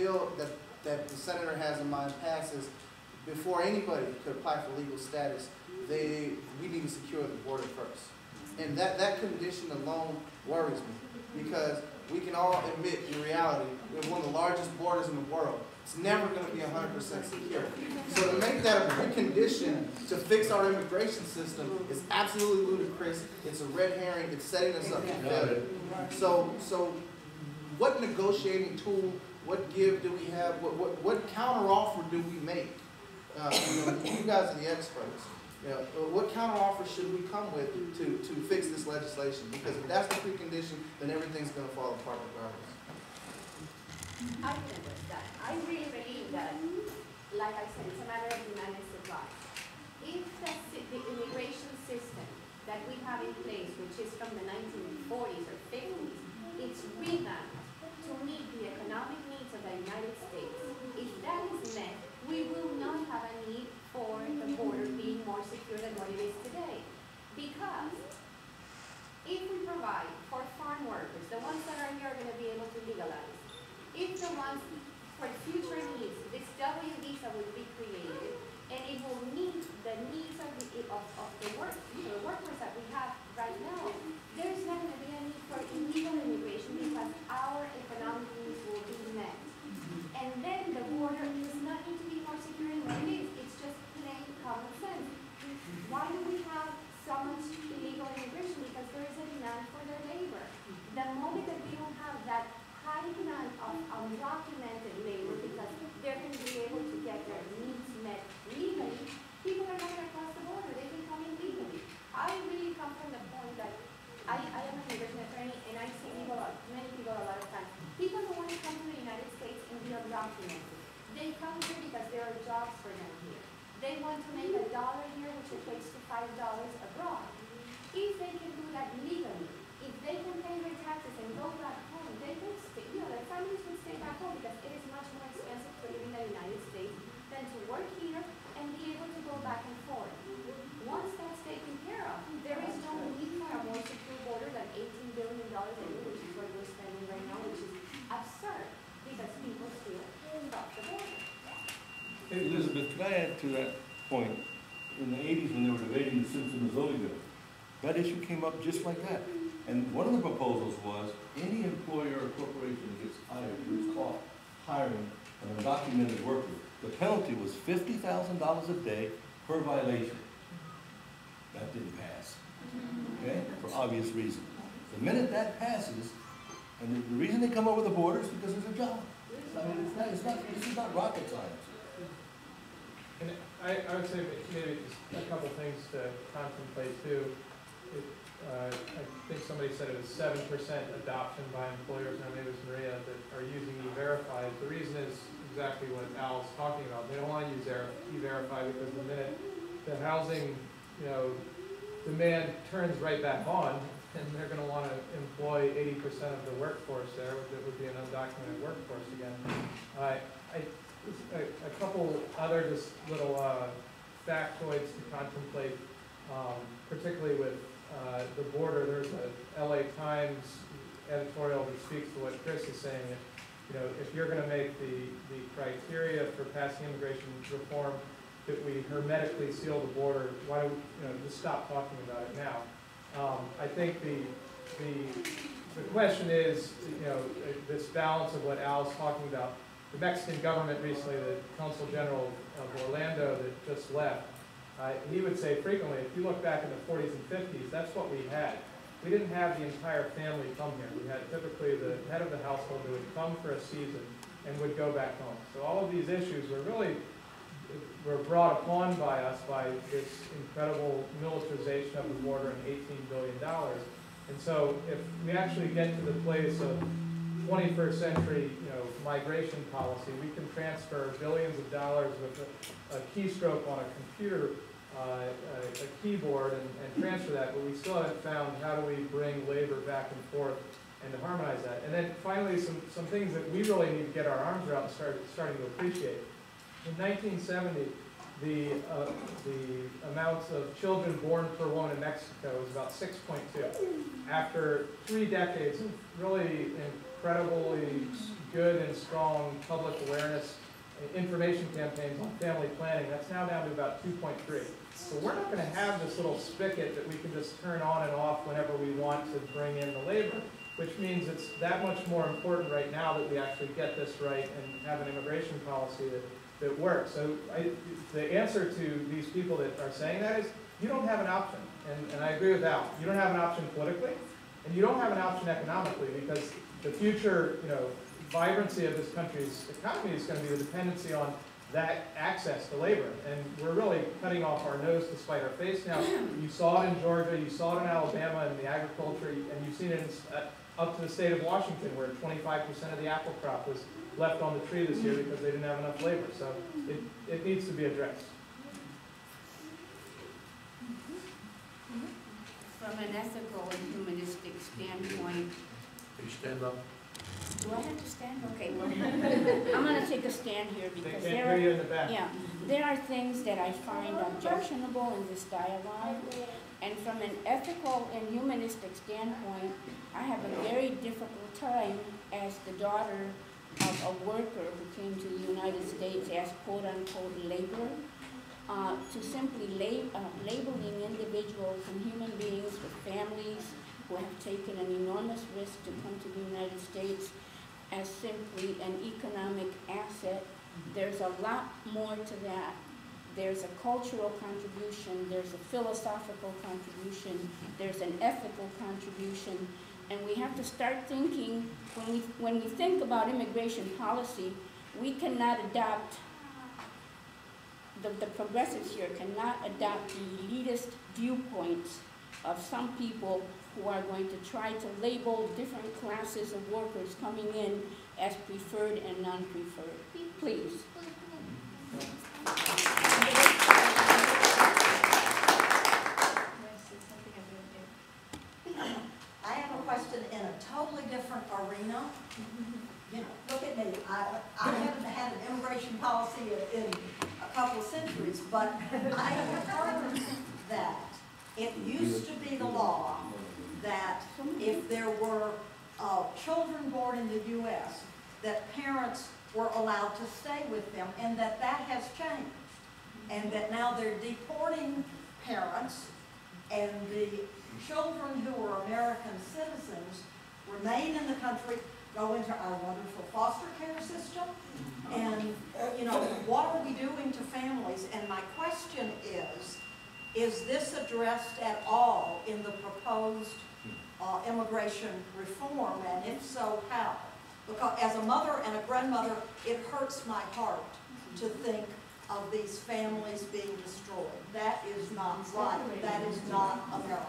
bill that the senator has in mind passes, before anybody could apply for legal status, we need to secure the border first. And that condition alone worries me, because we can all admit in reality we have one of the largest borders in the world. It's never going to be 100% secure. So to make that a precondition to fix our immigration system is absolutely ludicrous. It's a red herring. It's setting us up for failure. So what negotiating tool, what give do we have? What counteroffer do we make? You guys are the experts. What counteroffer should we come with to fix this legislation? Because if that's the precondition, then everything's going to fall apart regardless. I can understand. I really believe that, like I said, it's a matter of demand and supply. If the immigration system that we have in place, which is from the 1940s or 50s, it's revamped to meet the economic needs of the United States, if that is met, we will not have a need for the border being more secure than what it is today. Because if we provide for farm workers, the ones that are here are going to be able to legalize. If the ones for future needs, this W visa will be created, and it will meet the needs of the workers that we have right now. There's not going to be a need for illegal immigration because our economic needs will be met. And then the border does not need to be more secure than what it is. It's just plain common sense. Why do we have so much illegal immigration? Because there is a demand for their labor. The moment that we don't have that high demand of undocumented labor, because they're going to be able to get their needs met legally, people are not going to cross the border. They can come in legally. I really come from the point that I am an immigration attorney, and I see many people a lot of times. People who want to come to the United States and be undocumented. They come here because there are jobs for them here. They want to make $1 here, which equates to $5 abroad. If they can do that legally, if they can pay their taxes and go back home, they would stay, their families would stay back home, because it is much more expensive to live in the United States than to work here and be able to go back and forth. Once that's taken care of, there is no need for a more secure border than $18 billion a year, which is what we're spending right now, which is absurd, because people still cross the border. Hey, Elizabeth, could I add to that point? In the 80s, when they were debating the Simpson-Mazzoli bill, that issue came up just like that. And one of the proposals was any employer or corporation that gets hired, who's caught hiring an undocumented worker, the penalty was $50,000 a day per violation. That didn't pass, okay, for obvious reasons. The minute that passes, and the reason they come over the border is because there's a job. I mean, this is not rocket science. And I would say maybe just a couple things to contemplate too. I think somebody said it was 7% adoption by employers, and maybe it was Maria, that are using E-Verify. The reason is exactly what Al's talking about. They don't want to use E-Verify because the minute the housing, demand turns right back on, and they're going to want to employ 80% of the workforce there, that would be an undocumented workforce again. A couple other just little factoids to contemplate, particularly with the border. There's a LA Times editorial that speaks to what Chris is saying. If you're going to make the criteria for passing immigration reform that we hermetically seal the border, why don't just stop talking about it now? I think the question is, this balance of what Al's talking about. The Mexican government recently, the Consul General of Orlando that just left, he would say frequently, if you look back in the 40s and 50s, that's what we had. We didn't have the entire family come here. We had typically the head of the household who would come for a season and would go back home. So all of these issues were brought upon by us by this incredible militarization of the border and $18 billion. And so if we actually get to the place of 21st century migration policy, we can transfer billions of dollars with a keystroke on a computer, a keyboard, and transfer that, but we still haven't found how do we bring labor back and forth and to harmonize that. And then finally, some things that we really need to get our arms around and starting to appreciate. In 1970, the amounts of children born per woman in Mexico was about 6.2. After 3 decades of really incredibly good and strong public awareness information campaigns on family planning. That's now down to about 2.3. So we're not going to have this little spigot that we can just turn on and off whenever we want to bring in the labor, which means it's that much more important right now that we actually get this right and have an immigration policy that works. So the answer to these people that are saying that is, you don't have an option. And I agree with Al. You don't have an option politically, and you don't have an option economically, because the future, vibrancy of this country's economy is going to be the dependency on that access to labor. And we're really cutting off our nose to spite our face now. You saw it in Georgia, you saw it in Alabama in the agriculture, and you've seen it up to the state of Washington, where 25% of the apple crop was left on the tree this year because they didn't have enough labor. So it needs to be addressed. From an ethical and humanistic standpoint, Can you stand up? do I have to stand? Okay, well, I'm going to take a stand here They because can't hear you in the back. there are things that I find objectionable in this dialogue. And from an ethical and humanistic standpoint, I have a very difficult time as the daughter of a worker who came to the United States as quote-unquote laborer, to simply labeling individuals and human beings with families who have taken an enormous risk to come to the United States as simply an economic asset. There's a lot more to that. There's a cultural contribution, there's a philosophical contribution, there's an ethical contribution, and we have to start thinking, when we think about immigration policy, we cannot adopt, the progressives here cannot adopt the elitist viewpoints of some people who are going to try to label different classes of workers coming in as preferred and non-preferred. Please. I have a question in a totally different arena. Look at me. I haven't had an immigration policy in a couple of centuries, but I have heard that it used to be the law that if there were children born in the U.S., that parents were allowed to stay with them, and that has changed. And that now they're deporting parents, and the children who are American citizens remain in the country, go into our wonderful foster care system. And, what are we doing to families? And my question is this addressed at all in the proposed immigration reform? And if so, how? Because as a mother and a grandmother, it hurts my heart to think of these families being destroyed. That is not right. That is not America.